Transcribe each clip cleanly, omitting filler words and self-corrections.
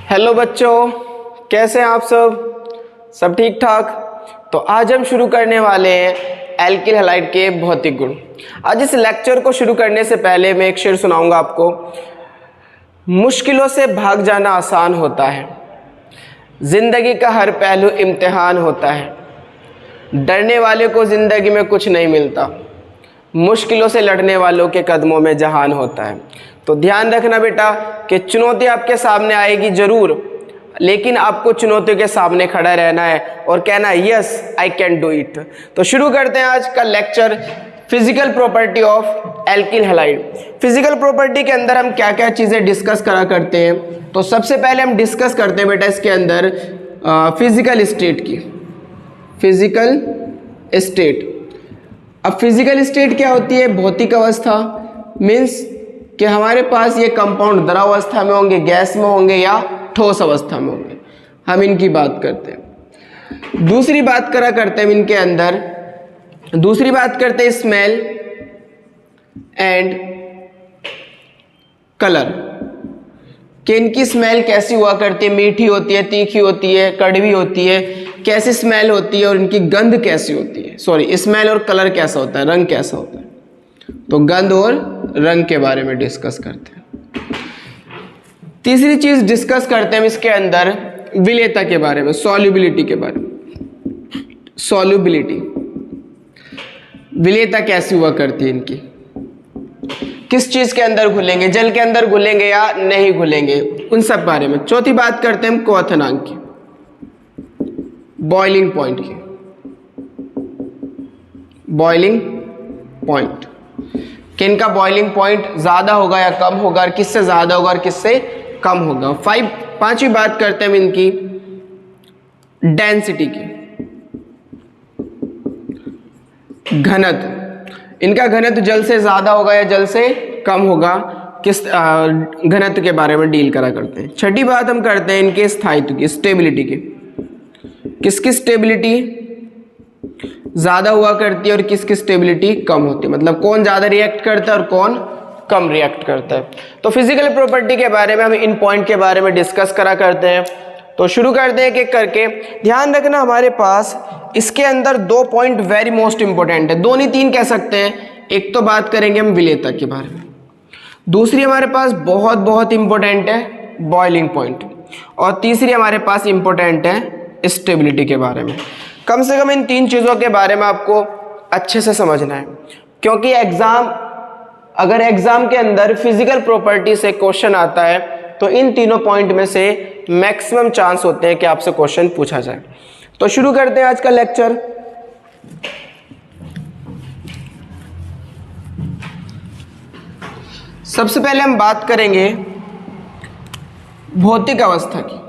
Hello बच्चों, कैसे हैं आप सब ठीक ठाक। तो आज हम शुरू करने वाले हैं एल्किल हैलाइड के भौतिक गुण। आज इस लेक्चर को शुरू करने से पहले मैं एक शेर सुनाऊंगा आपको। मुश्किलों से भाग जाना आसान होता है, जिंदगी का हर पहलू इम्तिहान होता है। डरने वाले को जिंदगी में कुछ नहीं मिलता, मुश्किलों से लड़ने वालों के कदमों में जहान होता है। तो ध्यान रखना बेटा कि चुनौती आपके सामने आएगी ज़रूर, लेकिन आपको चुनौतियों के सामने खड़ा रहना है और कहना है yes I can do it. तो शुरू करते हैं आज का lecture, physical property of alkyl halide. Physical property के अंदर हम क्या क्या चीज़ें डिस्कस करा करते हैं। तो सबसे पहले हम डिस्कस करते हैं बेटा इसके अंदर फिजिकल स्टेट की। फिजिकल स्टेट, अब फिजिकल स्टेट क्या होती है? भौतिक अवस्था। मीन्स कि हमारे पास ये कंपाउंड द्रव अवस्था में होंगे, गैस में होंगे या ठोस अवस्था में होंगे, हम इनकी बात करते हैं। दूसरी बात करा करते हैं इनके अंदर, दूसरी बात करते हैं स्मेल एंड कलर, कि इनकी स्मेल कैसी हुआ करती है, मीठी होती है, तीखी होती है, कड़वी होती है, कैसी स्मेल होती है और इनकी गंध कैसी होती है। सॉरी, स्मेल और कलर कैसा होता है, रंग कैसा होता है। तो गंध और रंग के बारे में डिस्कस करते हैं। तीसरी चीज डिस्कस करते हैं इसके अंदर विलेयता के बारे में, सॉल्युबिलिटी के बारे में। सॉल्युबिलिटी, विलेयता कैसी हुआ करती है इनकी, किस चीज के अंदर घुलेंगे, जल के अंदर घुलेंगे या नहीं घुलेंगे, उन सब बारे में। चौथी बात करते हैं हम क्वथनांक की, बॉइलिंग पॉइंट की। बॉइलिंग पॉइंट, कि इनका बॉइलिंग पॉइंट ज़्यादा होगा या कम होगा, और किससे ज़्यादा होगा और किससे कम होगा। पांचवी बात करते हैं हम इनकी डेंसिटी की, घनत्व। इनका घनत्व जल से ज़्यादा होगा या जल से कम होगा, किस घनत्व के बारे में डील करा करते हैं। छठी बात हम करते हैं इनके स्थायित्व की, स्टेबिलिटी की। किसकी स्टेबिलिटी ज़्यादा हुआ करती है और किसकी स्टेबिलिटी कम होती है, मतलब कौन ज़्यादा रिएक्ट करता है और कौन कम रिएक्ट करता है। तो फिजिकल प्रॉपर्टी के बारे में हम इन पॉइंट के बारे में डिस्कस करा करते हैं। तो शुरू करते हैं एक करके। ध्यान रखना हमारे पास इसके अंदर दो पॉइंट वेरी मोस्ट इंपॉर्टेंट है, दो नहीं तीन कह सकते हैं। एक तो बात करेंगे हम विलेयता के बारे में, दूसरी हमारे पास बहुत बहुत इंपॉर्टेंट है बॉइलिंग पॉइंट, और तीसरी हमारे पास इंपॉर्टेंट है स्टेबिलिटी के बारे में। कम से कम इन तीन चीज़ों के बारे में आपको अच्छे से समझना है, क्योंकि अगर एग्जाम के अंदर फिजिकल प्रॉपर्टी से क्वेश्चन आता है तो इन तीनों पॉइंट में से मैक्सिमम चांस होते हैं कि आपसे क्वेश्चन पूछा जाए। तो शुरू करते हैं आज का लेक्चर। सबसे पहले हम बात करेंगे भौतिक अवस्था की।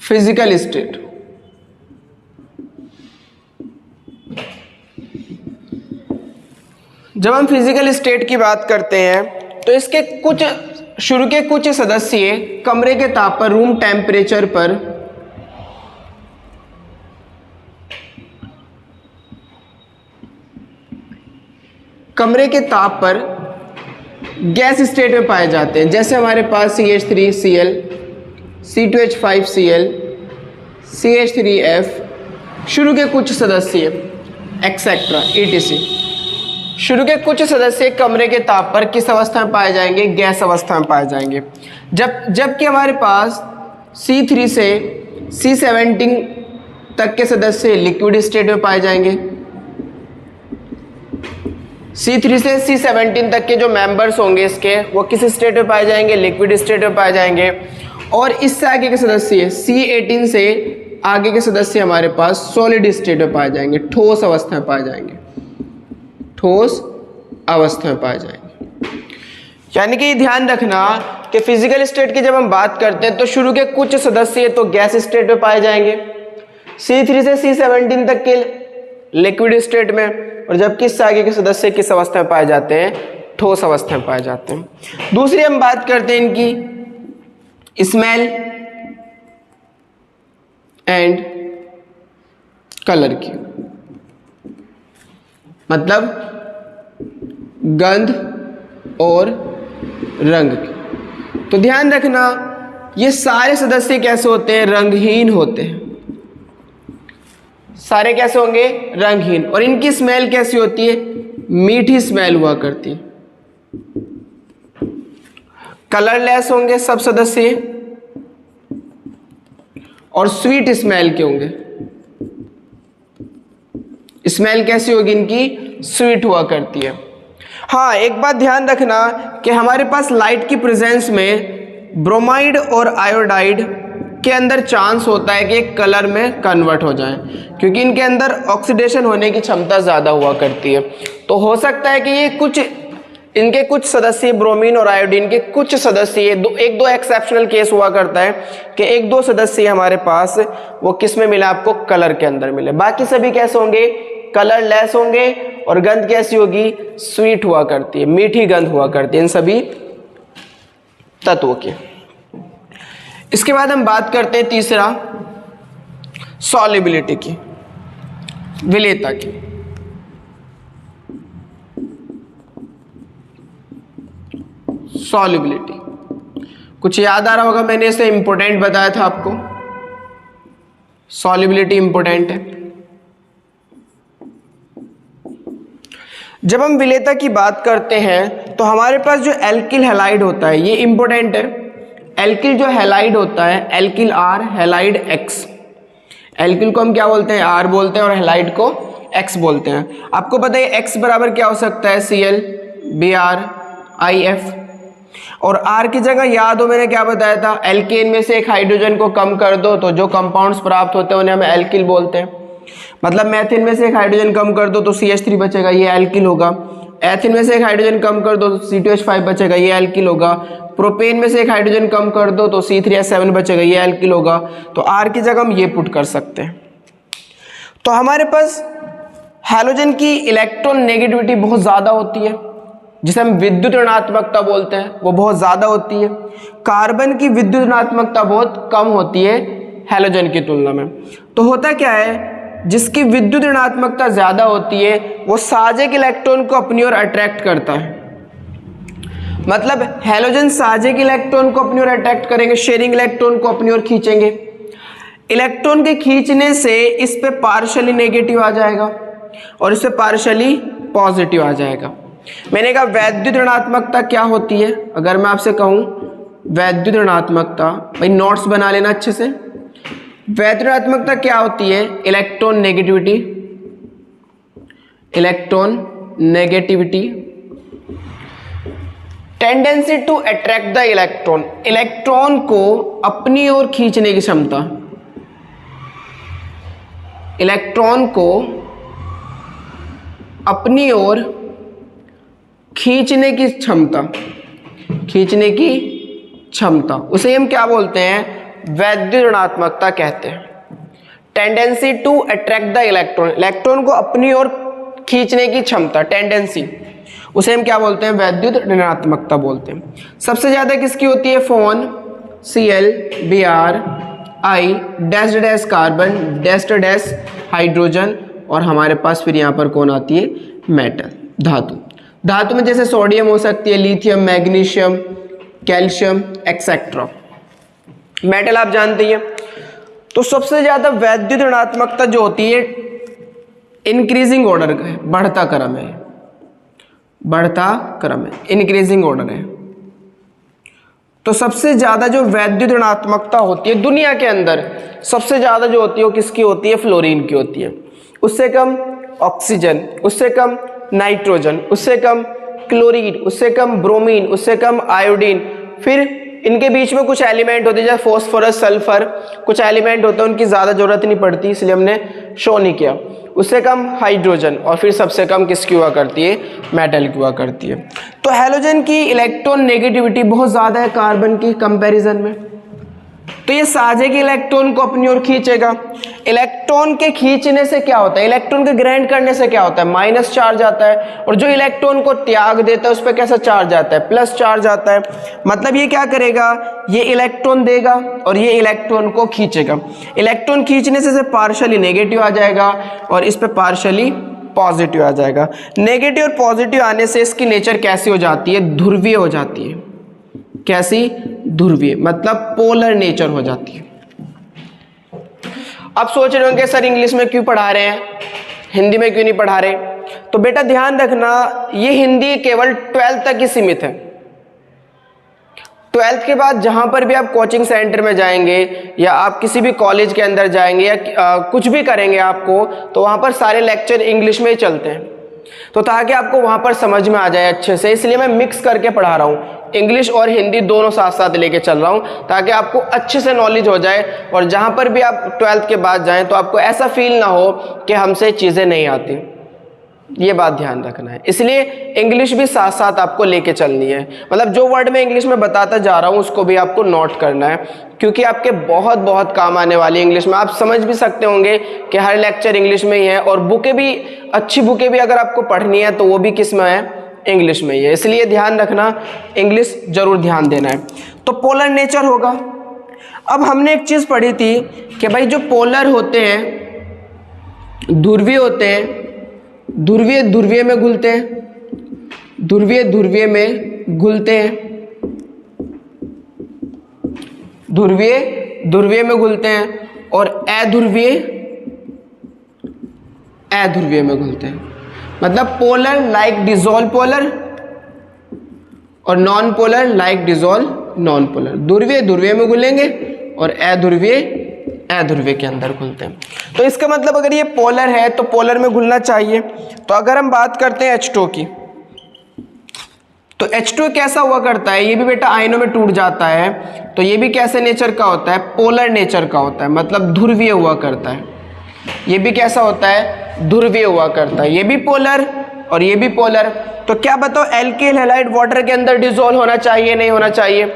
फिजिकल स्टेट, जब हम फिजिकल स्टेट की बात करते हैं तो इसके शुरू के कुछ सदस्य कमरे के ताप पर, रूम टेम्परेचर पर कमरे के ताप पर गैस स्टेट में पाए जाते हैं। जैसे हमारे पास CH3Cl, C2H5Cl, CH3F, शुरू के कुछ सदस्य एक्सेट्रा etc। शुरू के कुछ सदस्य कमरे के ताप पर किस अवस्था में पाए जाएंगे? गैस अवस्था में पाए जाएंगे। जबकि हमारे पास C3 से C17 तक के सदस्य लिक्विड स्टेट में पाए जाएंगे। C3 से C17 तक के जो मेंबर्स होंगे इसके, वो किस स्टेट में पाए जाएंगे? लिक्विड स्टेट में पाए जाएंगे। और इससे आगे के सदस्य C18 से आगे के सदस्य हमारे पास सॉलिड स्टेट में पाए जाएंगे, ठोस अवस्था में पाए जाएंगे, ठोस अवस्था में पाए जाएंगे। यानी कि ध्यान रखना कि फिजिकल स्टेट की जब हम बात करते हैं तो शुरू के कुछ सदस्य तो गैस स्टेट में पाए जाएंगे, C3 से C17 तक के लिक्विड स्टेट में, और जबकि इससे आगे के सदस्य किस अवस्था में पाए जाते हैं? ठोस अवस्था में पाए जाते हैं। दूसरी हम बात करते हैं इनकी स्मेल एंड कलर की, मतलब गंध और रंग की। तो ध्यान रखना ये सारे सदस्य कैसे होते हैं, रंगहीन होते हैं। सारे कैसे होंगे, रंगहीन। और इनकी स्मेल कैसी होती है, मीठी स्मेल हुआ करती है। कलरलेस होंगे सब सदस्य और स्वीट स्मेल के होंगे। स्मेल कैसी होगी इनकी, स्वीट हुआ करती है। हाँ, एक बात ध्यान रखना कि हमारे पास लाइट की प्रेजेंस में ब्रोमाइड और आयोडाइड के अंदर चांस होता है कि कलर में कन्वर्ट हो जाए, क्योंकि इनके अंदर ऑक्सीडेशन होने की क्षमता ज़्यादा हुआ करती है। तो हो सकता है कि ये इनके कुछ सदस्य, ब्रोमीन और आयोडीन के कुछ सदस्य, एक दो एक्सेप्शनल केस हुआ करता है कि एक दो सदस्य हमारे पास वो किस में मिला, आपको कलर के अंदर मिले। बाकी सभी कैसे होंगे, कलरलेस होंगे और गंध कैसी होगी, स्वीट हुआ करती है, मीठी गंध हुआ करती है इन सभी तत्वों की। इसके बाद हम बात करते हैं तीसरा, सॉल्युबिलिटी की, विलेयता की। सॉल्युबिलिटी कुछ याद आ रहा होगा, मैंने इसे इंपॉर्टेंट बताया था आपको। सॉल्युबिलिटी इंपॉर्टेंट है। जब हम विलेयता की बात करते हैं तो हमारे पास जो एल्किल हैलाइड होता है ये इंपॉर्टेंट है। एल्किल जो हैलाइड होता है, alkyl R, halide X. Alkyl को हम क्या बोलते हैं, आर बोलते हैं, और हैलाइड को एक्स बोलते हैं। आपको पता है एक्स बराबर क्या हो सकता है, Cl Br IF। और आर की जगह याद हो मैंने क्या बताया था, एल्केन में से एक हाइड्रोजन को कम कर दो तो जो कंपाउंड्स प्राप्त होते हैं उन्हें हम एल्किल बोलते हैं। मतलब मैथिन में से एक हाइड्रोजन कम कर दो तो CH3 बचेगा, ये एल्किल होगा। एथिन में से एक हाइड्रोजन कम कर दो तो C2H5 बचेगा, ये एल्किल होगा। प्रोपेन में से एक हाइड्रोजन कम कर दो तो C3H7 बचेगा, ये एल्किल होगा। तो आर की जगह हम ये पुट कर सकते हैं। तो हमारे पास हैलोजन की इलेक्ट्रॉन नेगेटिविटी बहुत ज़्यादा होती है, जिसे हम विद्युत ऋणात्मकता बोलते हैं, वो बहुत ज़्यादा होती है। कार्बन की विद्युत ऋणात्मकता बहुत कम होती है हैलोजन की तुलना में। तो होता क्या है, जिसकी विद्युत ऋणात्मकता ज़्यादा होती है वो साजेक इलेक्ट्रॉन को अपनी ओर अट्रैक्ट करता है। मतलब हैलोजन साजेक इलेक्ट्रॉन को अपनी ओर अट्रैक्ट करेंगे, शेयरिंग इलेक्ट्रॉन को अपनी ओर खींचेंगे। इलेक्ट्रॉन के खींचने से इस पे पार्शियली नेगेटिव आ जाएगा और इस पे पार्शियली पॉजिटिव आ जाएगा। मैंने कहा वैद्युत ऋणात्मकता क्या होती है, अगर मैं आपसे कहूँ वैद्युत ऋणात्मकता, भाई नोट्स बना लेना अच्छे से। वैद्युत ऋणात्मकता क्या होती है, electron negativity, electron negativity, tendency to attract the electron, electron को अपनी ओर खींचने की क्षमता, इलेक्ट्रॉन को अपनी ओर खींचने की क्षमता, खींचने की क्षमता, उसे हम क्या बोलते हैं, वैद्युत ऋणात्मकता कहते हैं। Tendency to attract the electron, electron को अपनी ओर खींचने की क्षमता, टेंडेंसी, उसे हम क्या बोलते हैं, वैद्युत ऋणात्मकता बोलते हैं। सबसे ज्यादा किसकी होती है, phone, Cl Br I dash dash carbon dash dash hydrogen, और हमारे पास फिर यहाँ पर कौन आती है, मेटल, धातु। धातु में जैसे सोडियम हो सकती है, lithium, magnesium, calcium etcetera. Metal आप जानते हैं। तो सबसे ज्यादा वैद्युत ऋणात्मकता जो होती है इंक्रीजिंग ऑर्डर का है, बढ़ता क्रम है, बढ़ता क्रम है, इंक्रीजिंग ऑर्डर है। तो सबसे ज्यादा जो वैद्युत ऋणात्मकता होती है दुनिया के अंदर, सबसे ज्यादा जो होती है वो किसकी होती है, फ्लोरीन की होती है। उससे कम ऑक्सीजन, उससे कम नाइट्रोजन, उससे कम क्लोरीन, उससे कम ब्रोमीन, उससे कम आयोडीन। फिर इनके बीच में कुछ एलिमेंट होते हैं जैसे फॉस्फोरस, सल्फर, कुछ एलिमेंट होते हैं उनकी ज़्यादा जरूरत नहीं पड़ती, इसलिए हमने शो नहीं किया। उससे कम हाइड्रोजन, और फिर सबसे कम किसकी हुआ करती है, मेटल की हुआ करती है। तो हैलोजन की इलेक्ट्रॉन नेगेटिविटी बहुत ज़्यादा है कार्बन की कंपैरिजन में। तो ये साजेक इलेक्ट्रॉन को अपनी ओर खींचेगा। इलेक्ट्रॉन के खींचने से क्या होता है, इलेक्ट्रॉन के ग्रहण करने से क्या होता है, माइनस चार्ज आता है, और जो इलेक्ट्रॉन को त्याग देता है उस पर कैसा चार्ज आता है, प्लस चार्ज आता है। मतलब ये क्या करेगा, ये इलेक्ट्रॉन देगा और ये इलेक्ट्रॉन को खींचेगा। इलेक्ट्रॉन खींचने से पार्शियली नेगेटिव आ जाएगा और इस पे पार्शियली पॉजिटिव आ जाएगा। नेगेटिव और पॉजिटिव आने से इसकी नेचर कैसी हो जाती है, ध्रुवीय हो जाती है। कैसी? ध्रुवीय, मतलब पोलर नेचर हो जाती है। अब सोच रहे होंगे सर इंग्लिश में क्यों पढ़ा रहे हैं, हिंदी में क्यों नहीं पढ़ा रहे? तो बेटा ध्यान रखना, ये हिंदी केवल 12th तक ही सीमित है। 12th के बाद जहां पर भी आप कोचिंग सेंटर में जाएंगे या आप किसी भी कॉलेज के अंदर जाएंगे या कुछ भी करेंगे आपको, तो वहां पर सारे लेक्चर इंग्लिश में ही चलते हैं, तो ताकि आपको वहां पर समझ में आ जाए अच्छे से, इसलिए मैं मिक्स करके पढ़ा रहा हूँ। इंग्लिश और हिंदी दोनों साथ साथ लेके चल रहा हूँ ताकि आपको अच्छे से नॉलेज हो जाए, और जहां पर भी आप 12th के बाद जाएं तो आपको ऐसा फील ना हो कि हमसे चीज़ें नहीं आती। ये बात ध्यान रखना है, इसलिए इंग्लिश भी साथ साथ आपको लेके चलनी है। मतलब जो वर्ड मैं इंग्लिश में बताता जा रहा हूँ उसको भी आपको नोट करना है, क्योंकि आपके बहुत बहुत काम आने वाली है इंग्लिश में। आप समझ भी सकते होंगे कि हर लेक्चर इंग्लिश में ही है, और बुकें भी, अच्छी बुकें भी अगर आपको पढ़नी है तो वो भी किस में है, इंग्लिश में ही है। इसलिए ध्यान रखना, इंग्लिश जरूर ध्यान देना है। तो पोलर नेचर होगा। अब हमने एक चीज़ पढ़ी थी कि भाई जो पोलर होते हैं, ध्रुवीय होते हैं, ध्रुवीय ध्रुवीय में घुलते हैं, ध्रुवीय ध्रुवीय में घुलते हैं, ध्रुवीय ध्रुवीय में घुलते हैं, और अध्रुवीय अध्रुवीय में घुलते हैं। मतलब पोलर लाइक डिसॉल्व पोलर, और non polar like dissolve non polar. ध्रुवीय ध्रुवीय में घुलेंगे और अध्रुवीय अध्रुवीय के अंदर घुलते हैं। तो इसका मतलब अगर ये पोलर है तो पोलर में घुलना चाहिए। तो अगर हम बात करते हैं H2 की, तो H2 कैसा हुआ करता है, ये भी बेटा आयनों में टूट जाता है। तो ये भी कैसे नेचर का होता है, पोलर नेचर का होता है, मतलब ध्रुवीय हुआ करता है। ये भी कैसा होता है, ध्रुवीय हुआ करता है। ये भी पोलर और ये भी पोलर। तो क्या बताओ, एल्किल हैलाइड वाटर के अंदर डिसॉल्व होना चाहिए, नहीं होना चाहिए?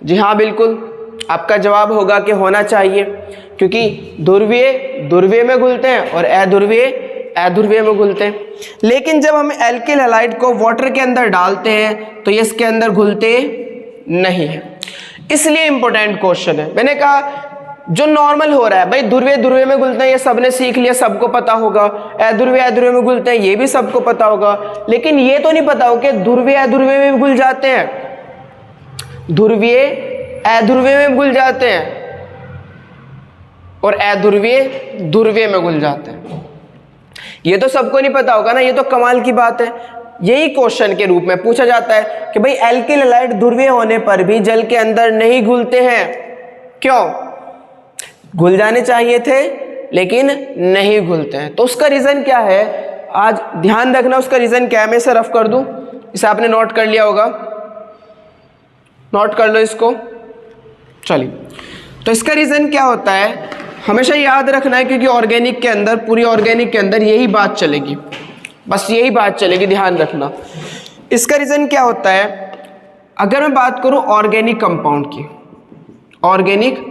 जी हाँ, बिल्कुल, आपका जवाब होगा कि होना चाहिए, क्योंकि ध्रुवीय ध्रुवीय में घुलते हैं और अध्रुवीय अध्रुवीय में घुलते हैं। लेकिन जब हम एल्किल हैलाइड को वाटर के अंदर डालते हैं तो ये इसके अंदर घुलते नहीं है। इसलिए इंपॉर्टेंट क्वेश्चन है। मैंने कहा जो नॉर्मल हो रहा है भाई, ध्रुवीय ध्रुवीय में घुलते हैं, ये सबने सीख लिया, सबको पता होगा। अध्रुवीय अध्रुवीय में घुलते हैं, ये भी सबको पता होगा। लेकिन ये तो नहीं पता हो कि ध्रुवीय अध्रुवीय में घुल जाते हैं, ध्रुवीय अध्रुवीय में घुल जाते हैं, और अध्रुवीय ध्रुवीय में घुल जाते हैं। ये तो सबको नहीं पता होगा ना, ये तो कमाल की बात है। यही क्वेश्चन के रूप में पूछा जाता है कि भाई एल्किल हैलाइड ध्रुवीय होने पर भी जल के अंदर नहीं घुलते हैं, क्यों? घुल जाने चाहिए थे लेकिन नहीं घुलते हैं। तो उसका रीजन क्या है, आज ध्यान रखना उसका रीजन क्या है। मैं इसे रफ कर दूं, इसे आपने नोट कर लिया होगा, नोट कर लो इसको। चलिए, तो इसका रीजन क्या होता है, हमेशा याद रखना है, क्योंकि ऑर्गेनिक के अंदर, पूरी ऑर्गेनिक के अंदर यही बात चलेगी, बस यही बात चलेगी, ध्यान रखना। इसका रीजन क्या होता है, अगर मैं बात करूं ऑर्गेनिक कंपाउंड की, ऑर्गेनिक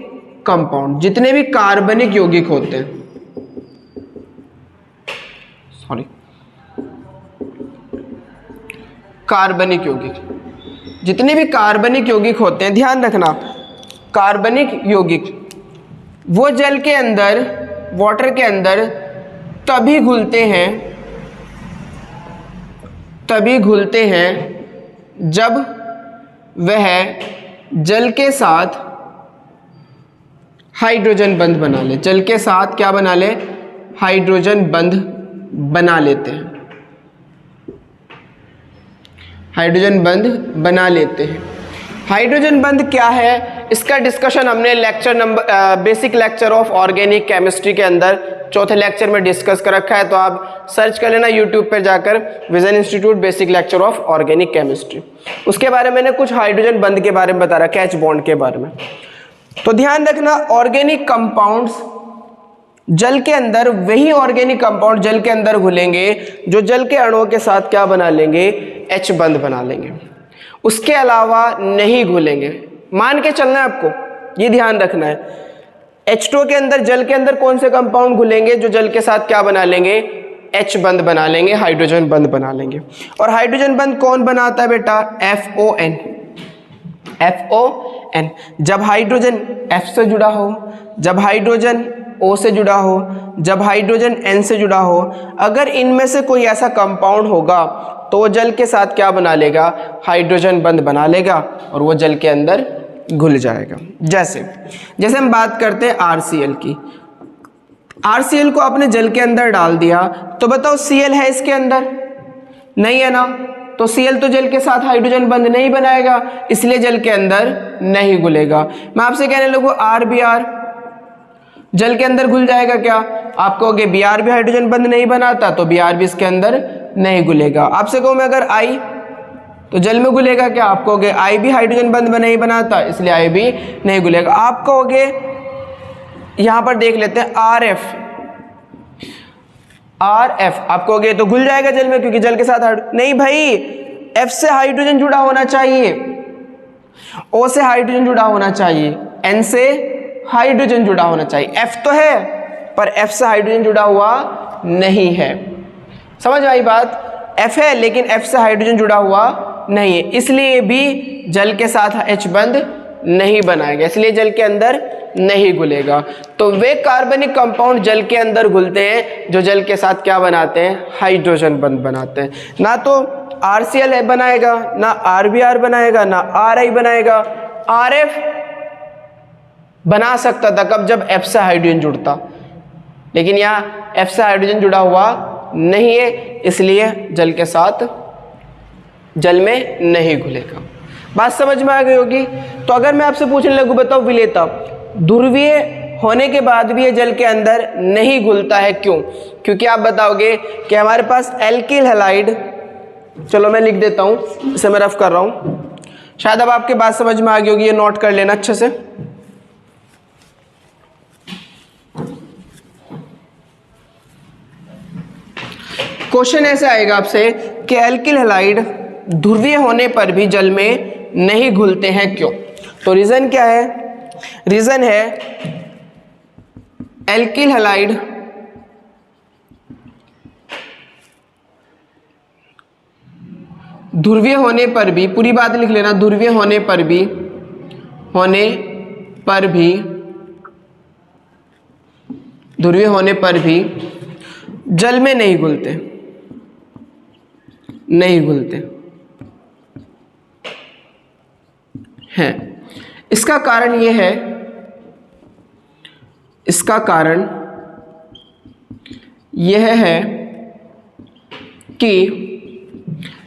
कंपाउंड जितने भी कार्बनिक यौगिक होते हैं, सॉरी, कार्बनिक यौगिक, जितने भी कार्बनिक यौगिक होते हैं, ध्यान रखना, कार्बनिक यौगिक वो जल के अंदर, वाटर के अंदर तभी घुलते हैं, तभी घुलते हैं जब वह जल के साथ हाइड्रोजन बंध बना ले। जल के साथ क्या बना ले, हाइड्रोजन बंध बना लेते हैं, हाइड्रोजन बंध बना लेते हैं। हाइड्रोजन बंध क्या है, इसका डिस्कशन हमने lecture number basic lecture of organic chemistry के अंदर चौथे लेक्चर में डिस्कस कर रखा है। तो आप सर्च कर लेना यूट्यूब पर जाकर, vision institute basic lecture of organic chemistry. उसके बारे में मैंने कुछ हाइड्रोजन बंध के बारे में बता रहा, कैच बॉन्ड के बारे में। तो ध्यान रखना, ऑर्गेनिक कंपाउंड्स जल के अंदर, वही ऑर्गेनिक कंपाउंड जल के अंदर घुलेंगे जो जल के अणुओं के साथ क्या बना लेंगे, H बंध बना लेंगे, उसके अलावा नहीं घुलेंगे। मान के चलना है आपको, ये ध्यान रखना है। H2 के अंदर, जल के अंदर कौन से कंपाउंड घुलेंगे जो जल के साथ क्या बना लेंगे, H बंध बना लेंगे, हाइड्रोजन बंध बना लेंगे। और हाइड्रोजन बंध कौन बनाता है बेटा, FON, FON। जब हाइड्रोजन F से जुड़ा हो, जब हाइड्रोजन O से जुड़ा हो, जब हाइड्रोजन N से जुड़ा हो, अगर इनमें से कोई ऐसा कंपाउंड होगा तो वो जल के साथ क्या बना लेगा, हाइड्रोजन बंध बना लेगा और वो जल के अंदर घुल जाएगा। जैसे हम बात करते हैं RCl की, RCl को आपने जल के अंदर डाल दिया तो बताओ Cl है इसके अंदर, नहीं है ना, तो Cl तो जल के साथ हाइड्रोजन बंध नहीं बनाएगा, इसलिए जल के अंदर नहीं घुलेगा। मैं आपसे कहने लगूँ RBr जल के अंदर घुल जाएगा क्या, आप कहोगे Br भी हाइड्रोजन बंध नहीं बनाता तो Br भी इसके अंदर नहीं घुलेगा। आपसे कहूँ मैं अगर I तो जल में घुलेगा क्या, आप कहोगे I भी हाइड्रोजन बंध नहीं बनाता इसलिए I भी नहीं घुलेगा। आप कहोगे, यहां पर देख लेते हैं RF, आप कहोगे तो घुल जाएगा जल में क्योंकि जल के साथ नहीं भाई, F से हाइड्रोजन जुड़ा होना चाहिए, O से हाइड्रोजन जुड़ा होना चाहिए, N से हाइड्रोजन जुड़ा होना चाहिए। F तो है पर F से हाइड्रोजन जुड़ा हुआ नहीं है, समझ आई बात, F है लेकिन F से हाइड्रोजन जुड़ा हुआ नहीं है, इसलिए भी जल के साथ H बंध नहीं बनाएगा, इसलिए जल के अंदर नहीं घुलेगा। तो वे कार्बनिक कंपाउंड जल के अंदर घुलते हैं जो जल के साथ क्या बनाते हैं, हाइड्रोजन बंध बनाते हैं। ना तो RCl बनाएगा, ना RBr बनाएगा, ना RI बनाएगा। RF बना सकता था कब, जब F से हाइड्रोजन जुड़ता, लेकिन यहाँ F से हाइड्रोजन जुड़ा हुआ नहीं है इसलिए जल के साथ जल में नहीं घुलेगा। बात समझ में आ गई होगी। तो अगर मैं आपसे पूछने लगूँ बताओ विलेता, ध्रुवीय होने के बाद भी ये जल के अंदर नहीं घुलता है, क्यों? क्योंकि आप बताओगे कि हमारे पास एल्किल हैलाइड, चलो मैं लिख देता हूँ, इसे मैं रफ कर रहा हूँ, शायद अब आपके बात समझ में आ गई होगी, ये नोट कर लेना अच्छे से। क्वेश्चन ऐसे आएगा आपसे कि एल्किल हैलाइड ध्रुवीय होने पर भी जल में नहीं घुलते हैं, क्यों? तो रीजन क्या है? रीजन है एल्किल हैलाइड ध्रुवीय होने पर भी, पूरी बात लिख लेना, ध्रुवीय होने पर भी जल में नहीं घुलते हैं। इसका कारण ये है, कि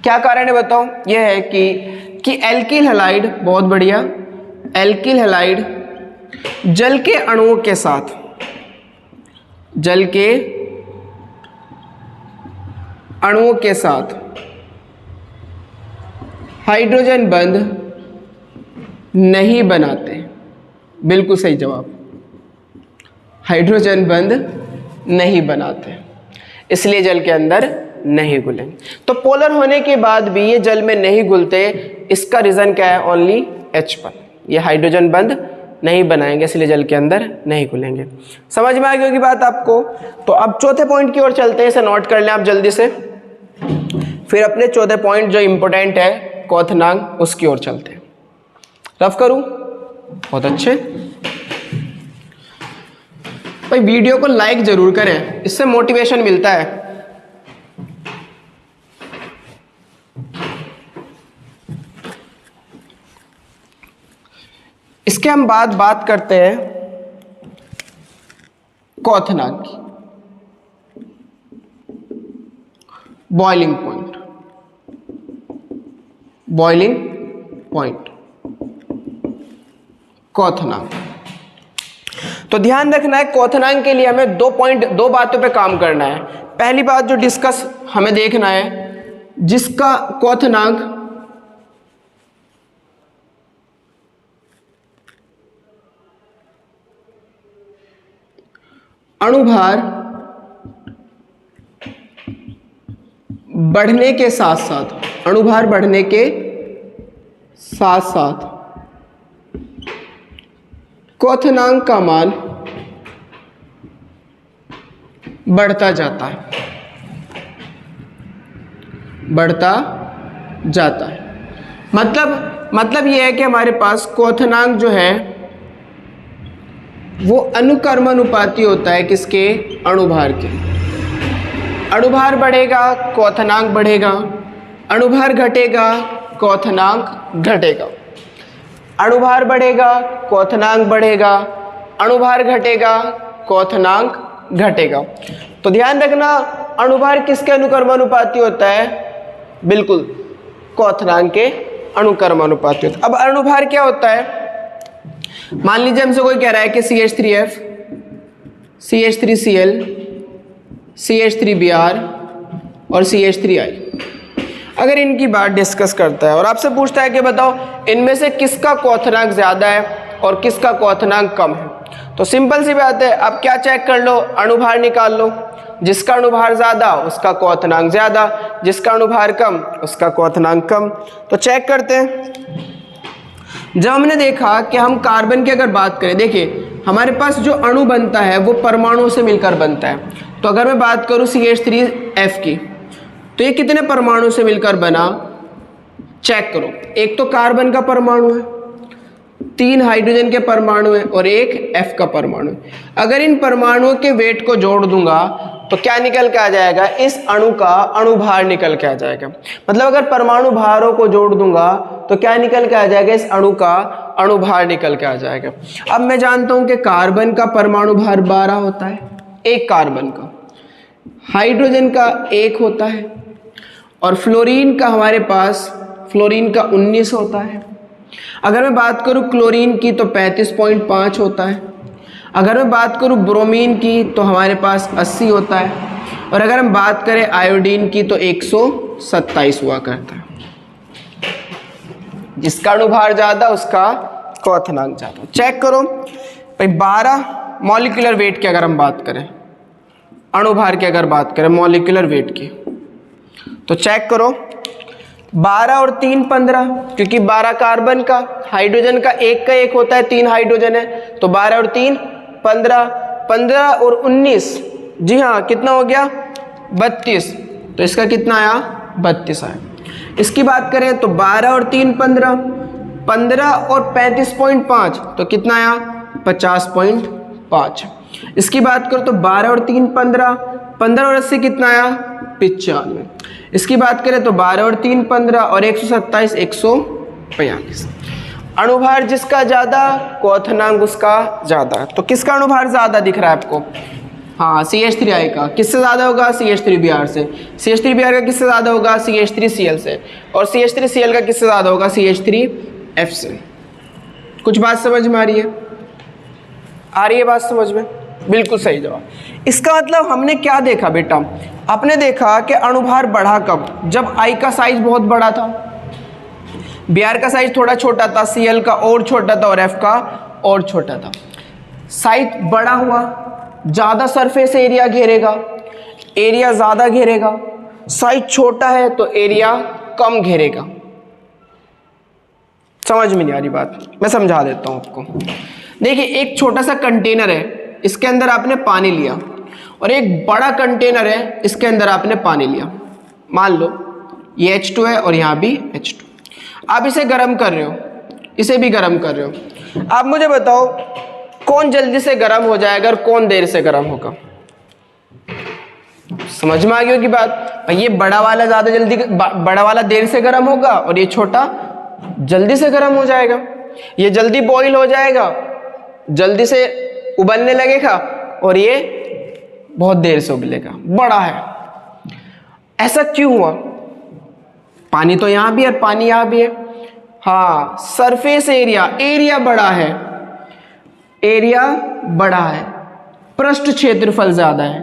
क्या कारण है बताओ? यह है कि एल्किल हैलाइड, बहुत बढ़िया, एल्किल हैलाइड जल के अणुओं के साथ, हाइड्रोजन बंध नहीं बनाते। बिल्कुल सही जवाब, हाइड्रोजन बंध नहीं बनाते, इसलिए जल के अंदर नहीं घुलेंगे। तो पोलर होने के बाद भी ये जल में नहीं घुलते, इसका रीजन क्या है? ओनली H1, ये हाइड्रोजन बंध नहीं बनाएंगे इसलिए जल के अंदर नहीं घुलेंगे। समझ में आ गई होगी बात आपको। तो अब चौथे पॉइंट की ओर चलते हैं, इसे नोट कर लें आप जल्दी से, फिर अपने चौथे पॉइंट जो इंपॉर्टेंट है क्वथनांक, उसकी ओर चलते हैं। रफ करूं? बहुत अच्छे भाई, वीडियो को लाइक जरूर करें, इससे मोटिवेशन मिलता है। इसके हम बात करते हैं क्वथनांक की, बॉइलिंग पॉइंट क्वथनांक। तो ध्यान रखना है, क्वथनांक के लिए हमें दो बातों पे काम करना है। पहली बात जो डिस्कस हमें देखना है, जिसका क्वथनांक अणुभार बढ़ने के साथ क्वथनांक का मान बढ़ता जाता है। मतलब ये है कि हमारे पास क्वथनांक जो है वो अनुकर्मानुपाती होता है किसके? अणुभार के। अणुभार बढ़ेगा क्वथनांक बढ़ेगा, अणुभार घटेगा क्वथनांक घटेगा। अणुभार बढ़ेगा क्वथनांक बढ़ेगा, अणुभार घटेगा क्वथनांक घटेगा। तो ध्यान रखना, अणुभार किसके अनुकर्मानुपाती होता है? बिल्कुल, क्वथनांक के अनुकर्मानुपाती होता है। अब अणुभार क्या होता है? मान लीजिए हमसे कोई कह रहा है कि CH3F, CH3Cl, CH3Br और CH3I, अगर इनकी बात डिस्कस करता है और आपसे पूछता है कि बताओ इनमें से किसका क्वथनांक ज़्यादा है और किसका क्वथनांक कम है, तो सिंपल सी बात है, आप क्या चेक कर लो? अणुभार निकाल लो। जिसका अणुभार ज़्यादा उसका क्वथनांक ज़्यादा, जिसका अणुभार कम उसका क्वथनांक कम। तो चेक करते हैं। जब हमने देखा कि हम कार्बन की अगर बात करें, देखिए हमारे पास जो अणु बनता है वो परमाणुओं से मिलकर बनता है। तो अगर मैं बात करूं CH3F की, तो ये कितने परमाणु से मिलकर बना? चेक करो, एक तो कार्बन का परमाणु है, 3 हाइड्रोजन के परमाणु है और एक F का परमाणु है। अगर इन परमाणुओं के वेट को जोड़ दूंगा तो क्या निकल के आ जाएगा? इस अणु का अणुभार निकल के आ जाएगा। मतलब अगर परमाणु भारों को जोड़ दूंगा तो क्या निकल के आ जाएगा? इस अणु का अणुभार निकल के आ जाएगा। अब मैं जानता हूं कि कार्बन का परमाणु भार 12 होता है, एक कार्बन का, हाइड्रोजन का 1 होता है और फ्लोरीन का हमारे पास, फ्लोरीन का 19 होता है। अगर मैं बात करूं क्लोरीन की तो 35.5 होता है। अगर मैं बात करूं ब्रोमीन की तो हमारे पास 80 होता है और अगर हम बात करें आयोडीन की तो 127 हुआ करता है। जिसका अणुभार ज़्यादा उसका क्वथनांक ज़्यादा। चेक करो भाई, 12 मॉलिक्यूलर वेट की अगर हम बात करें, अणुभार की अगर बात करें मॉलिक्यूलर वेट की, तो चेक करो 12 और 3 15, क्योंकि 12 कार्बन का, हाइड्रोजन का 1 का 1 होता है, 3 हाइड्रोजन है, तो 12 और 3 15, 15 और 19, जी हाँ कितना हो गया? 32। तो इसका कितना आया? 32 आया। इसकी बात करें तो 12 और 3 15, 15 और 35.5, तो कितना आया? 50.5। इसकी बात करो तो 12 और 3 15, 15 और 80 कितना आया? 95। इसकी बात करें तो 12 और 3 15 और 127 142। अणुभार जिसका ज़्यादा क्वथनांक उसका ज़्यादा। तो किसका अणुभार ज़्यादा दिख रहा है आपको? हाँ, CH3I का। किससे ज़्यादा होगा? CH3Br से। CH3Br का किससे ज़्यादा होगा? CH3Cl से। और CH3Cl का किससे ज़्यादा होगा? CH3F से। कुछ बात समझ में आ रही है? आ रही है बात समझ में? बिल्कुल सही जवाब। इसका मतलब हमने क्या देखा बेटा? आपने देखा कि अणुभार बढ़ा कब? जब I का साइज बहुत बड़ा था, Br का साइज थोड़ा छोटा था, Cl का और छोटा था और F का और छोटा था। साइज बड़ा हुआ, ज़्यादा सरफेस एरिया घेरेगा, एरिया ज़्यादा घेरेगा। साइज छोटा है तो एरिया कम घेरेगा। समझ में नहीं आ रही बात? मैं समझा देता हूँ आपको। देखिए, एक छोटा सा कंटेनर है, इसके अंदर आपने पानी लिया, और एक बड़ा कंटेनर है, इसके अंदर आपने पानी लिया। मान लो ये H2 है और यहाँ भी H2। आप इसे गर्म कर रहे हो, इसे भी गर्म कर रहे हो। आप मुझे बताओ कौन जल्दी से गर्म हो जाएगा और कौन देर से गर्म होगा? समझ में आ गई होगी बात? ये बड़ा वाला ज़्यादा जल्दी, बड़ा वाला देर से गर्म होगा और ये छोटा जल्दी से गर्म हो जाएगा। ये जल्दी बॉईल हो जाएगा, जल्दी से उबलने लगेगा, और ये बहुत देर से उबलेगा, बड़ा है। ऐसा क्यों हुआ? पानी तो यहाँ भी है और पानी यहाँ भी है। हाँ, सरफेस एरिया, एरिया बड़ा है, एरिया बड़ा है, पृष्ठ क्षेत्रफल ज़्यादा है।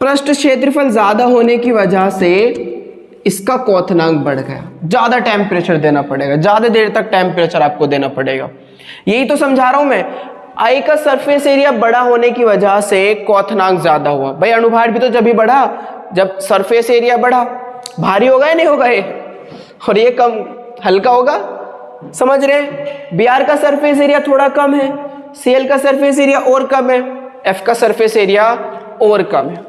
पृष्ठ क्षेत्रफल ज़्यादा होने की वजह से इसका क्वथनांक बढ़ गया। ज़्यादा टेम्परेचर देना पड़ेगा, ज़्यादा देर तक टेम्परेचर आपको देना पड़ेगा। यही तो समझा रहा हूँ मैं। I का सरफेस एरिया बड़ा होने की वजह से क्वथनांक ज़्यादा हुआ। भाई अणुभार भी तो जब ही बढ़ा जब सरफेस एरिया बढ़ा। भारी होगा या नहीं होगा ये? और ये कम हल्का होगा, समझ रहे? Br का सरफेस एरिया थोड़ा कम है, Cl का सरफेस एरिया और कम है, F का सरफेस एरिया और कम है।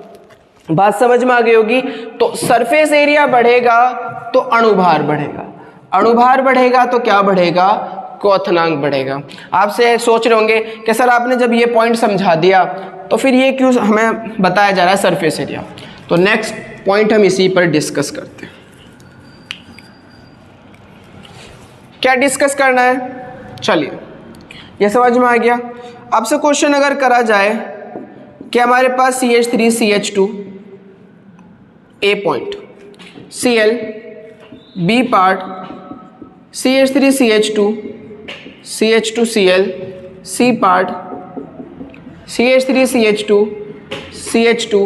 बात समझ में आ गई होगी। तो सरफेस एरिया बढ़ेगा तो अणुभार बढ़ेगा, अणुभार बढ़ेगा तो क्या बढ़ेगा? क्वोथनांक बढ़ेगा। आपसे सोच रहे होंगे कि सर आपने जब ये पॉइंट समझा दिया तो फिर ये क्यों हमें बताया जा रहा है सरफेस एरिया। तो नेक्स्ट पॉइंट हम इसी पर डिस्कस करते हैं। क्या डिस्कस करना है, चलिए ये समझ में आ गया। आपसे क्वेश्चन अगर करा जाए कि हमारे पास CH3CH2 A point, Cl B part, CH3CH2 CH2Cl C part, CH3CH2 CH2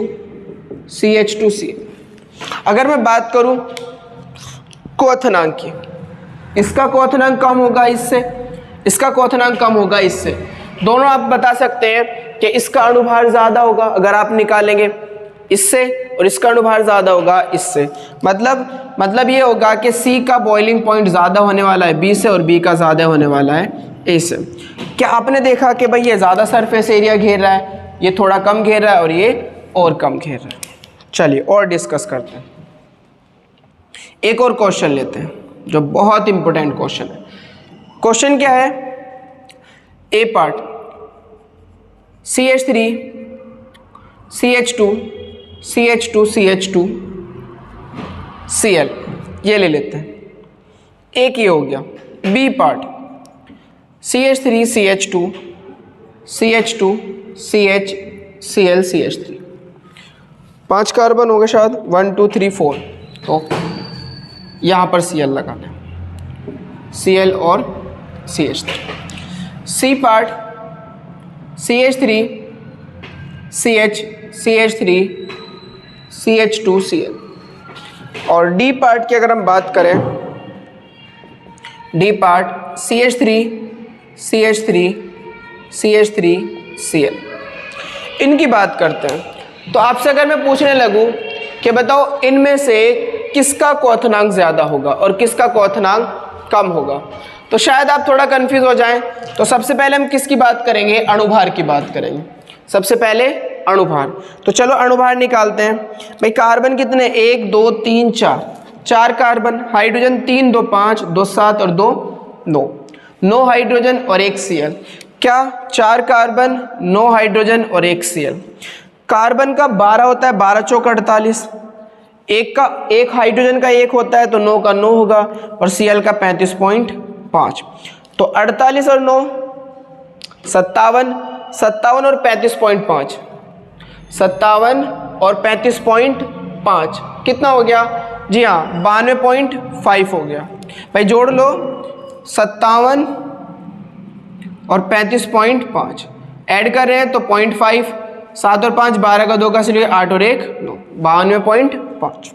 CH2Cl। अगर मैं बात करूं क्वोथनांक की, इसका क्वोथनांक कम होगा इससे, इसका क्वोथनांक कम होगा इससे। दोनों आप बता सकते हैं कि इसका अणुभार ज़्यादा होगा अगर आप निकालेंगे इससे, और इसका अणुभार ज़्यादा होगा इससे। मतलब ये होगा कि C का बॉइलिंग पॉइंट ज़्यादा होने वाला है B से और B का ज़्यादा होने वाला है A से। क्या आपने देखा कि भाई ये ज़्यादा सरफेस एरिया घेर रहा है, ये थोड़ा कम घेर रहा है और ये और कम घेर रहा है। चलिए और डिस्कस करते हैं। एक और क्वेश्चन लेते हैं जो बहुत इंपॉर्टेंट क्वेश्चन है। क्वेश्चन क्या है, ए part CH3 CH2 CH2 CH2 Cl, ये ले लेते हैं। एक ये हो गया। B part CH3 CH2 CH2 CH Cl CH3, 5 carbon हो गए शायद, 1 2 3 4। तो यहाँ पर Cl लगाना है, Cl और CH3। C part CH3 CH CH3 CH2 Cl। और डी पार्ट की अगर हम बात करें, D part CH3 CH3 CH3 Cl। इनकी बात करते हैं। तो आपसे अगर मैं पूछने लगूं कि बताओ इनमें से किसका क्वोथनांक ज़्यादा होगा और किसका क्वोथनांक कम होगा, तो शायद आप थोड़ा कंफ्यूज हो जाएं। तो सबसे पहले हम किसकी बात करेंगे, अणुभार की बात करेंगे। सबसे पहले अणुभार। तो चलो अणुभार निकालते हैं। भाई कार्बन कितने, 1 2 3 4, 4 कार्बन, हाइड्रोजन 3 2 5 2 7 और 2 9, 9 हाइड्रोजन और 1 Cl। क्या 4 कार्बन 9 हाइड्रोजन और 1 Cl। कार्बन का 12 होता है, 12 चौक 48, एक हाइड्रोजन का 1 होता है तो 9 का 9 होगा और Cl का 35.5। तो 48 और 9 57, 57 और 35.5, 57 और 35.5 कितना हो गया जी हाँ 92.5 हो गया। भाई जोड़ लो 57 और 35.5 ऐड कर रहे हैं तो 0.5, 7 और 5 12 का 2 का चलिए 8 और 1 9, 92.5।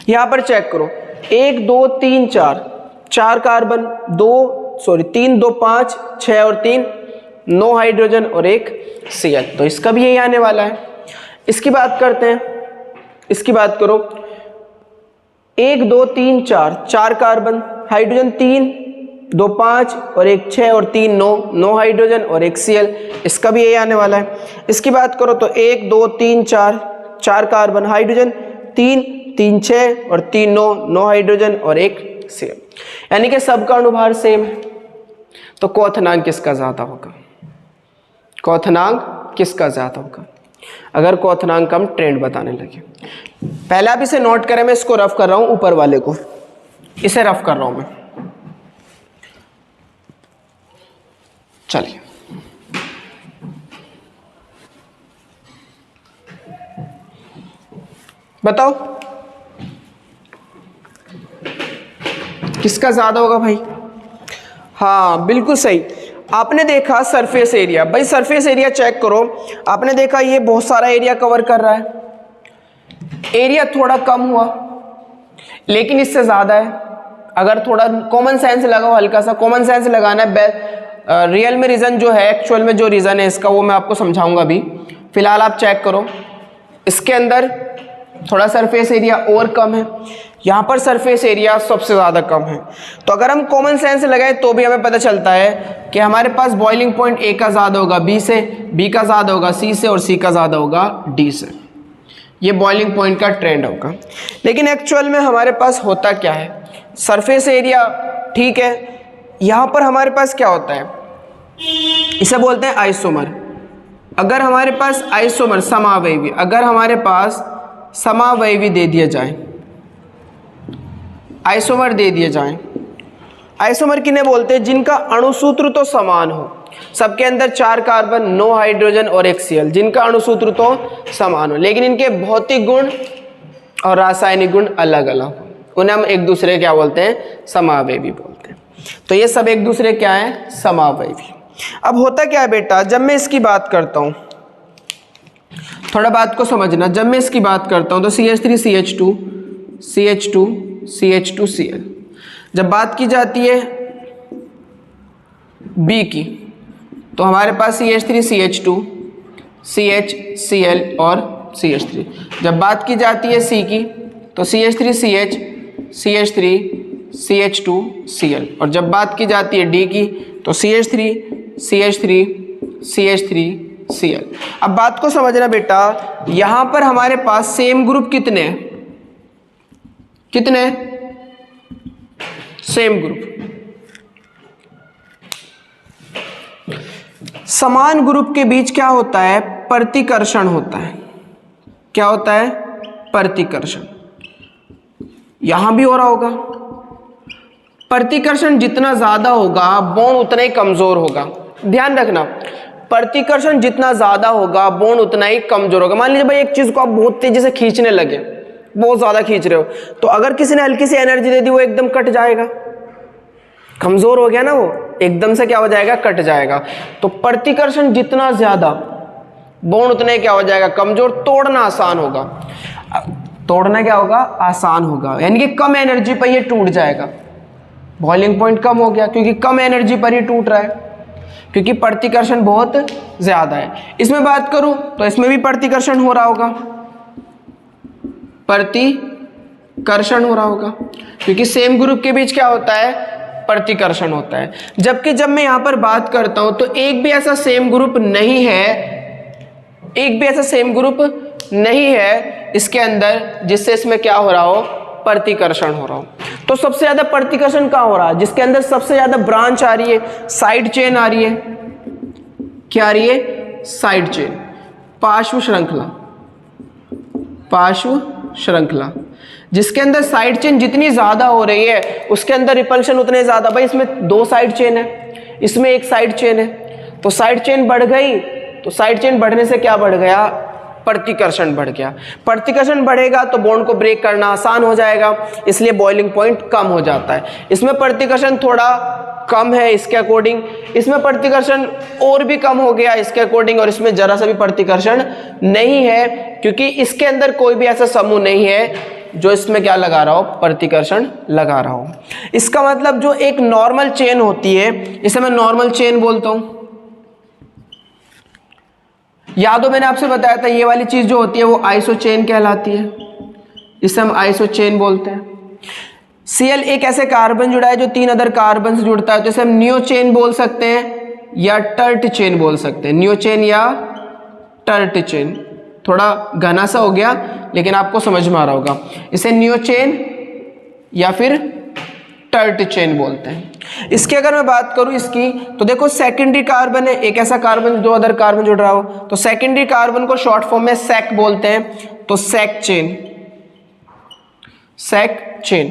यहाँ पर चेक करो 1 2 3 4, 4 कार्बन 3 2 5 6 और 3 9 हाइड्रोजन और 1 Cl। तो इसका भी यही आने वाला है। इसकी बात करते हैं, इसकी बात करो 1 2 3 4, 4 कार्बन, हाइड्रोजन 3 2 5 और 1 6 और 3 9, 9 हाइड्रोजन और 1 Cl। इसका भी यही आने वाला है। इसकी बात करो तो 1 2 3 4, 4 कार्बन, हाइड्रोजन 3 3 6 और 3 9, 9 हाइड्रोजन और 1 Cl। यानी कि सबका अणुभार सेम है। तो क्वोथनांक किसका ज़्यादा होगा, क्वोथनांक किसका ज़्यादा होगा। अगर क्वोथनांक हम ट्रेंड बताने लगे, पहले आप इसे नोट करें, मैं इसको रफ कर रहा हूं, ऊपर वाले को इसे रफ कर रहा हूं मैं। चलिए बताओ किसका ज़्यादा होगा भाई। हाँ बिल्कुल सही, आपने देखा सरफेस एरिया। भाई सरफेस एरिया चेक करो, आपने देखा ये बहुत सारा एरिया कवर कर रहा है, एरिया थोड़ा कम हुआ लेकिन इससे ज़्यादा है। अगर थोड़ा कॉमन सेंस लगाओ, हल्का सा कॉमन सेंस लगाना है। रियल में रीज़न जो है, एक्चुअल में जो रीज़न है इसका वो मैं आपको समझाऊंगा अभी। फिलहाल आप चेक करो, इसके अंदर थोड़ा सरफेस एरिया और कम है, यहाँ पर सरफेस एरिया सबसे ज़्यादा कम है। तो अगर हम कॉमन सेंस लगाए तो भी हमें पता चलता है कि हमारे पास बॉइलिंग पॉइंट ए का ज़्यादा होगा बी से, बी का ज़्यादा होगा सी से और सी का ज़्यादा होगा डी से। ये बॉइलिंग पॉइंट का ट्रेंड होगा। लेकिन एक्चुअल में हमारे पास होता क्या है, सरफेस एरिया ठीक है यहाँ पर हमारे पास क्या होता है, इसे बोलते हैं आइसोमर। अगर हमारे पास आइसोमर समावयवी, अगर हमारे पास समावयवी दे दिया जाए, आइसोमर दे दिए जाएं, आइसोमर किन्हें बोलते हैं, जिनका अणुसूत्र तो समान हो, सबके अंदर 4 कार्बन, 9 हाइड्रोजन और 1 Cl, जिनका अणुसूत्र तो समान हो लेकिन इनके भौतिक गुण और रासायनिक गुण अलग अलग हो, उन्हें हम एक दूसरे क्या बोलते हैं, समावयवी बोलते हैं। तो ये सब एक दूसरे क्या है, समावयवी। अब होता क्या है बेटा, जब मैं इसकी बात करता हूं, थोड़ा बात को समझना, जब मैं इसकी बात करता हूं तो CH3CH2 CH2 CH2Cl, जब बात की जाती है B की तो हमारे पास CH3CH2 CHCl और CH3। जब बात की जाती है C की तो CH3CH CH3 CH2Cl, और जब बात की जाती है D की तो CH3 CH3 CH3Cl। अब बात को समझना बेटा, यहां पर हमारे पास सेम ग्रुप कितने हैं, कितने सेम ग्रुप। समान ग्रुप के बीच क्या होता है, प्रतिकर्षण होता है। क्या होता है, प्रतिकर्षण। यहां भी हो रहा होगा। प्रतिकर्षण जितना ज्यादा होगा बॉन्ड उतना ही कमजोर होगा। ध्यान रखना, प्रतिकर्षण जितना ज्यादा होगा बॉन्ड उतना ही कमजोर होगा। मान लीजिए भाई एक चीज को आप बहुत तेजी से खींचने लगे, बहुत ज्यादा खींच रहे हो, तो अगर किसी ने हल्की सी एनर्जी दे दी वो एकदम कट जाएगा, कमजोर हो गया ना, वो एकदम से क्या हो जाएगा, कट जाएगा। तो प्रतिकर्षण जितना ज्यादा बॉन्ड उतने क्या हो जाएगा, कमजोर, तोड़ना आसान होगा। तोड़ना क्या होगा, आसान होगा, यानी कि कम एनर्जी पर ये टूट जाएगा। बॉइलिंग पॉइंट कम हो गया क्योंकि कम एनर्जी पर ही टूट रहा है, क्योंकि प्रतिकर्षण बहुत ज्यादा है। इसमें बात करूं तो इसमें भी प्रतिकर्षण हो रहा होगा, प्रतिकर्षण हो रहा होगा, क्योंकि सेम ग्रुप के बीच क्या होता है, प्रतिकर्षण होता है। जबकि जब मैं यहां पर बात करता हूं तो एक भी ऐसा सेम ग्रुप नहीं है, एक भी ऐसा सेम ग्रुप नहीं है इसके अंदर जिससे इसमें क्या हो रहा हो, प्रतिकर्षण हो रहा हो। तो सबसे ज्यादा प्रतिकर्षण कहां हो रहा है, जिसके अंदर सबसे ज्यादा ब्रांच आ रही है, साइड चेन आ रही है। क्या आ रही है, साइड चेन, पार्श्व श्रृंखला, पार्श्व श्रृंखला। जिसके अंदर साइड चेन जितनी ज्यादा हो रही है उसके अंदर रिपल्शन उतने ज्यादा। भाई इसमें 2 साइड चेन है, इसमें 1 साइड चेन है, तो साइड चेन बढ़ गई, तो साइड चेन बढ़ने से क्या बढ़ गया, प्रतिकर्षण बढ़ गया। प्रतिकर्षण बढ़ेगा तो बॉन्ड को ब्रेक करना आसान हो जाएगा, इसलिए बॉइलिंग पॉइंट कम हो जाता है। इसमें प्रतिकर्षण थोड़ा कम है इसके अकॉर्डिंग, इसमें प्रतिकर्षण और भी कम हो गया इसके अकॉर्डिंग, और इसमें जरा सा भी प्रतिकर्षण नहीं है क्योंकि इसके अंदर कोई भी ऐसा समूह नहीं है जो इसमें क्या लगा रहा हो, प्रतिकर्षण लगा रहा हो। इसका मतलब जो एक नॉर्मल चेन होती है, इसे मैं नॉर्मल चेन बोलता हूं। याद हो मैंने आपसे बताया था ये वाली चीज जो होती है वो आइसो चेन कहलाती है, इसे हम आइसो चेन बोलते हैं। Cl एक ऐसे कार्बन जुड़ा है जो 3 अदर कार्बन से जुड़ता है, तो इसे हम नियो चेन बोल सकते हैं या टर्ट चेन बोल सकते हैं। नियो चेन या टर्ट चेन, थोड़ा घना सा हो गया लेकिन आपको समझ में आ रहा होगा। इसे नियो चेन या फिर टर्ट चेन बोलते हैं। इसकी अगर मैं बात करूं इसकी, तो देखो सेकेंडरी कार्बन है, एक ऐसा कार्बन 2 अदर कार्बन जुड़ रहा हो, तो सेकेंडरी कार्बन को शॉर्ट फॉर्म में सेक बोलते हैं, तो सेक चेन, सेक चेन।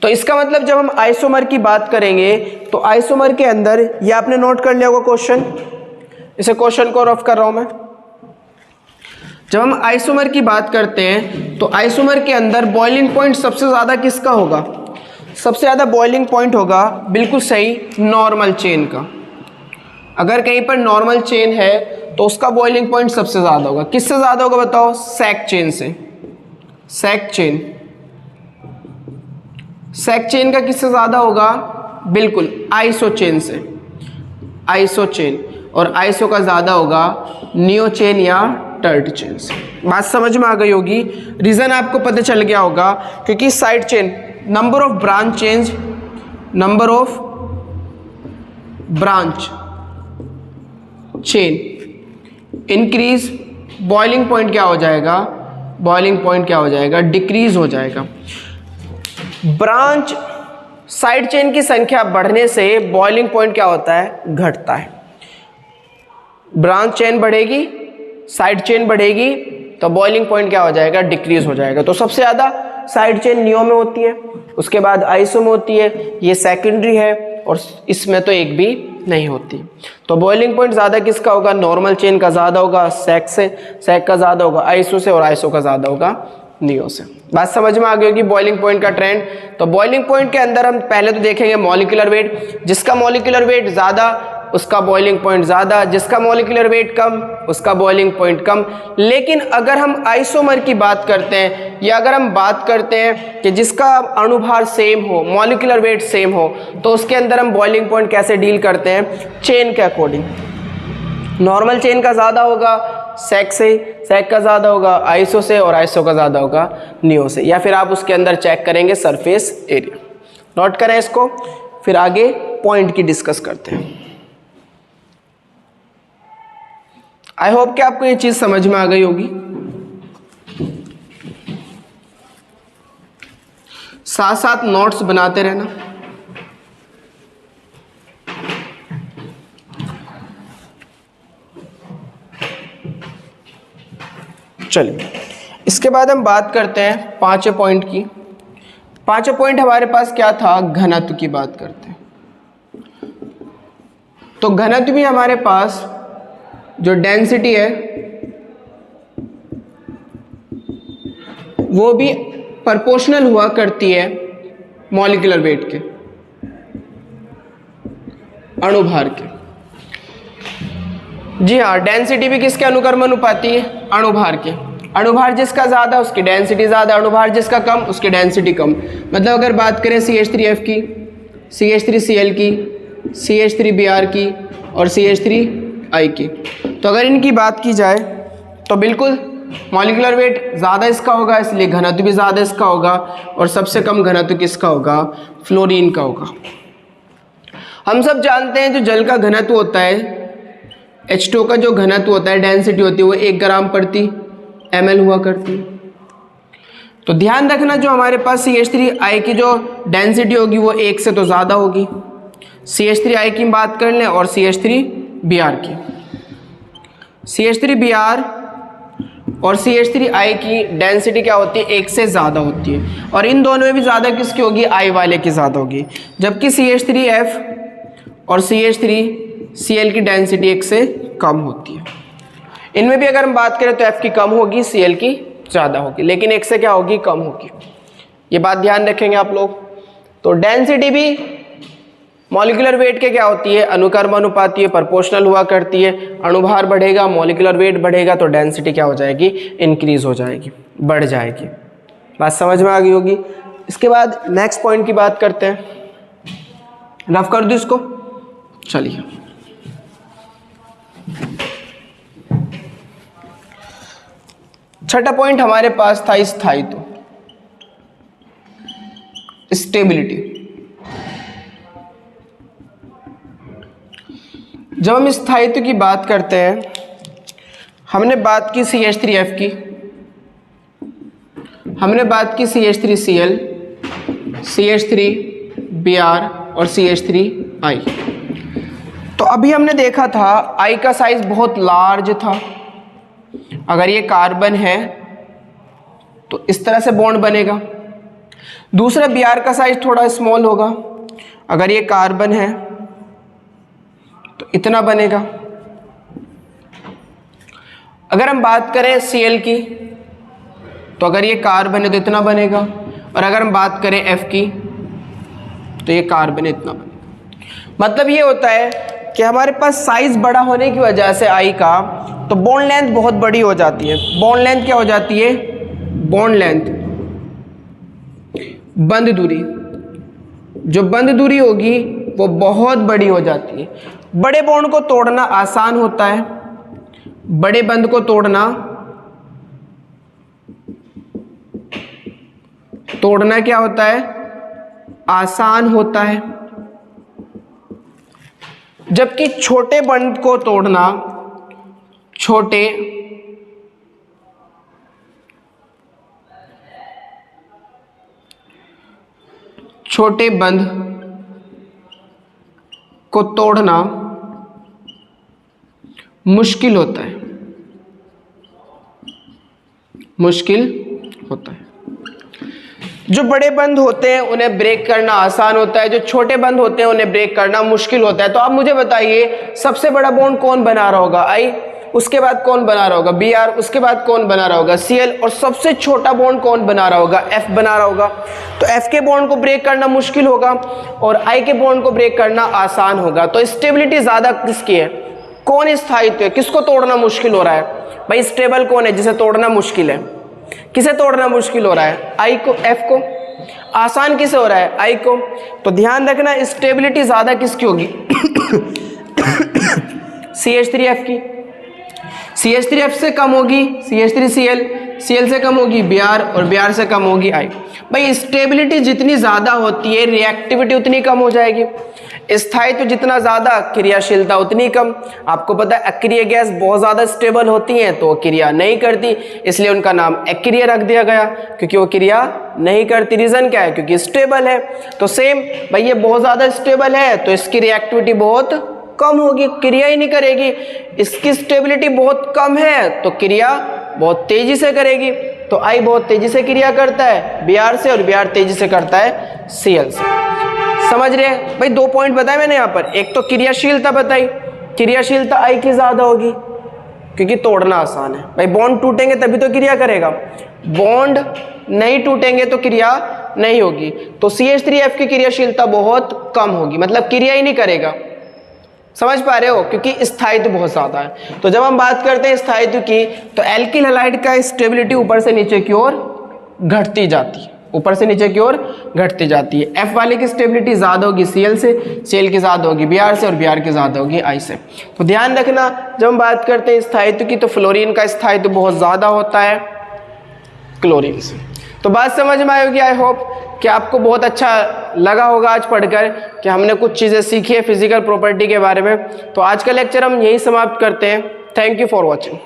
तो इसका मतलब जब हम आइसोमर की बात करेंगे तो आइसोमर के अंदर, ये आपने नोट कर लिया होगा क्वेश्चन, इसे क्वेश्चन को रफ कर रहा हूं मैं। जब हम आइसोमर की बात करते हैं तो आइसोमर के अंदर बॉइलिंग पॉइंट सबसे ज्यादा किसका होगा, सबसे ज्यादा बॉइलिंग पॉइंट होगा, बिल्कुल सही, नॉर्मल चेन का। अगर कहीं पर नॉर्मल चेन है तो उसका बॉइलिंग पॉइंट सबसे ज्यादा होगा। किससे ज्यादा होगा बताओ, सेक चेन से, सेक चेन, सेक चेन का किससे ज्यादा होगा, बिल्कुल आइसो चेन से, आइसो चेन, और आइसो का ज्यादा होगा नियो चेन या टर्ट चेन से। बात समझ में आ गई होगी, रीजन आपको पता चल गया होगा, क्योंकि side chain, number of branch change, number of branch chain increase, boiling point क्या हो जाएगा, बॉइलिंग पॉइंट क्या हो जाएगा, डिक्रीज हो जाएगा। ब्रांच साइड चेन की संख्या बढ़ने से बॉइलिंग पॉइंट क्या होता है, घटता है। ब्रांच चेन बढ़ेगी, साइड चेन बढ़ेगी, तो बॉइलिंग पॉइंट क्या हो जाएगा, डिक्रीज हो जाएगा। तो सबसे ज्यादा साइड चेन नियो में होती है, उसके बाद आइसो में होती है, ये सेकेंडरी है, और इसमें तो एक भी नहीं होती। तो बॉइलिंग पॉइंट ज्यादा किसका होगा, नॉर्मल चेन का ज्यादा होगा, सेक का ज्यादा होगा आइसो से, और आइसो का ज्यादा होगा नियो से। बात समझ में आ गई होगी बॉइलिंग पॉइंट का ट्रेंड। तो बॉइलिंग पॉइंट के अंदर हम पहले तो देखेंगे मॉलिक्यूलर वेट, जिसका मॉलिक्यूलर वेट ज्यादा उसका बॉइलिंग पॉइंट ज्यादा, जिसका मॉलिक्यूलर वेट कम उसका बॉइलिंग पॉइंट कम। लेकिन अगर हम आइसोमर की बात करते हैं, या अगर हम बात करते हैं कि जिसका अणुभार सेम हो, मॉलिक्यूलर वेट सेम हो, तो उसके अंदर हम बॉइलिंग पॉइंट कैसे डील करते हैं, चेन के अकॉर्डिंग। नॉर्मल चेन का ज़्यादा होगा सेक से, सेक का ज़्यादा होगा आइसो से, और आइसो का ज़्यादा होगा नियो से। या फिर आप उसके अंदर चेक करेंगे सरफेस एरिया। नोट करें इसको, फिर आगे पॉइंट की डिस्कस करते हैं। आई होप कि आपको ये चीज़ समझ में आ गई होगी। साथ साथ नोट्स बनाते रहना। चलिए, इसके बाद हम बात करते हैं पांचवें पॉइंट की। पांचवें पॉइंट हमारे पास क्या था, घनत्व की बात करते हैं। तो घनत्व भी हमारे पास जो डेंसिटी है वो भी प्रोपोर्शनल हुआ करती है मॉलिक्यूलर वेट के, अणुभार के। जी हाँ, डेंसिटी भी किसके अनुक्रमानुपाती है, अणुभार के। अणुभार जिसका ज्यादा उसकी डेंसिटी ज्यादा, अणुभार जिसका कम उसकी डेंसिटी कम। मतलब अगर बात करें CH3F की, CH3Cl की, CH3Br की और CH3I की, तो अगर इनकी बात की जाए तो बिल्कुल मॉलिक्यूलर वेट ज़्यादा इसका होगा, इसलिए घनत्व भी ज़्यादा इसका होगा, और सबसे कम घनत्व किसका होगा, फ्लोरीन का होगा। हम सब जानते हैं जो जल का घनत्व होता है, H2O का जो घनत्व होता है, डेंसिटी होती है, वो 1 ग्राम प्रति ml हुआ करती है। तो ध्यान रखना जो हमारे पास CH3I की जो डेंसिटी होगी वो 1 से तो ज़्यादा होगी। CH3I की बात कर लें और CH3Br की, CH3Br और CH3I की डेंसिटी क्या होती है, 1 से ज़्यादा होती है। और इन दोनों में भी ज़्यादा किसकी होगी, I वाले की ज़्यादा होगी। जबकि CH3F और CH3Cl की डेंसिटी 1 से कम होती है। इनमें भी अगर हम बात करें तो F की कम होगी, Cl की ज़्यादा होगी, लेकिन 1 से क्या होगी, कम होगी। ये बात ध्यान रखेंगे आप लोग। तो डेंसिटी भी मॉलिक्यूलर वेट के क्या होती है, अनुक्रमानुपाती है, प्रोपोर्शनल हुआ करती है। अणुभार बढ़ेगा, मॉलिक्यूलर वेट बढ़ेगा, तो डेंसिटी क्या हो जाएगी, इंक्रीज हो जाएगी, बढ़ जाएगी। बात समझ में आ गई होगी। इसके बाद नेक्स्ट पॉइंट की बात करते हैं। रफ कर दूं इसको, चलिए। छठा पॉइंट हमारे पास था स्थायित्व, स्टेबिलिटी। जब हम स्थायित्व की बात करते हैं, हमने बात की CH3F की, हमने बात की CH3Cl, CH3Br और CH3I। तो अभी हमने देखा था I का साइज बहुत लार्ज था। अगर ये कार्बन है तो इस तरह से बॉन्ड बनेगा। दूसरा Br का साइज थोड़ा स्मॉल होगा। अगर ये कार्बन है तो इतना बनेगा। अगर हम बात करें Cl की, तो अगर ये कार्बन है तो इतना बनेगा, और अगर हम बात करें F की तो ये कार्बन है, इतना बनेगा। मतलब ये होता है कि हमारे पास साइज बड़ा होने की वजह से I का, तो बॉन्ड लेंथ बहुत बड़ी हो जाती है। बॉन्ड लेंथ क्या हो जाती है, बॉन्ड लेंथ, बंध दूरी, जो बंध दूरी होगी वो बहुत बड़ी हो जाती है। बड़े बॉन्ड को तोड़ना आसान होता है, बड़े बंध को तोड़ना क्या होता है, आसान होता है। जबकि छोटे बंध को तोड़ना, छोटे बंध को तोड़ना मुश्किल होता है, मुश्किल होता है। जो बड़े बंध होते हैं उन्हें ब्रेक करना आसान होता है, जो छोटे बंध होते हैं उन्हें ब्रेक करना मुश्किल होता है। तो आप मुझे बताइए सबसे बड़ा बॉन्ड कौन बना रहा होगा, आई, उसके बाद कौन बना रहा होगा, Br, उसके बाद कौन बना रहा होगा, Cl, और सबसे छोटा बॉन्ड कौन बना रहा होगा, F बना रहा होगा। तो F के बॉन्ड को ब्रेक करना मुश्किल होगा और I के बॉन्ड को ब्रेक करना आसान होगा। तो स्टेबिलिटी ज्यादा किसकी है, कौन स्थायित्व है, किसको तोड़ना मुश्किल हो रहा है, भाई स्टेबल कौन है जिसे तोड़ना मुश्किल है, किसे तोड़ना मुश्किल हो रहा है, I को, F को। आसान किसे हो रहा है, I को। तो ध्यान रखना स्टेबिलिटी ज्यादा किसकी होगी CH3F की, CH3F से कम होगी CH3Cl, Cl से कम होगी Br और Br से कम होगी I। भाई स्टेबिलिटी जितनी ज़्यादा होती है रिएक्टिविटी उतनी कम हो जाएगी, स्थायित्व जितना ज़्यादा क्रियाशीलता उतनी कम। आपको पता है अक्रिय गैस बहुत ज़्यादा स्टेबल होती हैं तो वो क्रिया नहीं करती, इसलिए उनका नाम अक्रिय रख दिया गया, क्योंकि वो क्रिया नहीं करती। रीज़न क्या है, क्योंकि स्टेबल है। तो सेम भाई ये बहुत ज़्यादा स्टेबल है तो इसकी रिएक्टिविटी बहुत कम होगी, क्रिया ही नहीं करेगी। इसकी स्टेबिलिटी बहुत कम है तो क्रिया बहुत तेजी से करेगी। तो I बहुत तेजी से क्रिया करता है Br से और Br तेजी से करता है Cl से। समझ रहे हैं भाई, 2 पॉइंट बताए मैंने यहाँ पर। एक तो क्रियाशीलता बताई, क्रियाशीलता I की ज्यादा होगी क्योंकि तोड़ना आसान है। भाई बॉन्ड टूटेंगे तभी तो क्रिया करेगा, बॉन्ड नहीं टूटेंगे तो क्रिया नहीं होगी। तो CH3F की क्रियाशीलता बहुत कम होगी, मतलब क्रिया ही नहीं करेगा। समझ पा रहे हो, क्योंकि स्थायित्व बहुत ज्यादा है। तो जब हम बात करते हैं स्थायित्व की तो एल्किल हैलाइड का स्टेबिलिटी ऊपर से नीचे की ओर घटती जाती है, ऊपर से नीचे की ओर घटती जाती है। F वाले की स्टेबिलिटी ज्यादा होगी Cl से, Cl की ज्यादा होगी Br से और Br की ज्यादा होगी I से। तो ध्यान रखना जब हम बात करते हैं स्थायित्व की तो फ्लोरीन का स्थायित्व बहुत ज्यादा होता है क्लोरीन से। तो बात समझ में आई होगी, आई होप कि आपको बहुत अच्छा लगा होगा आज पढ़कर कि हमने कुछ चीज़ें सीखी है फिजिकल प्रॉपर्टी के बारे में। तो आज का लेक्चर हम यही समाप्त करते हैं। Thank you for watching.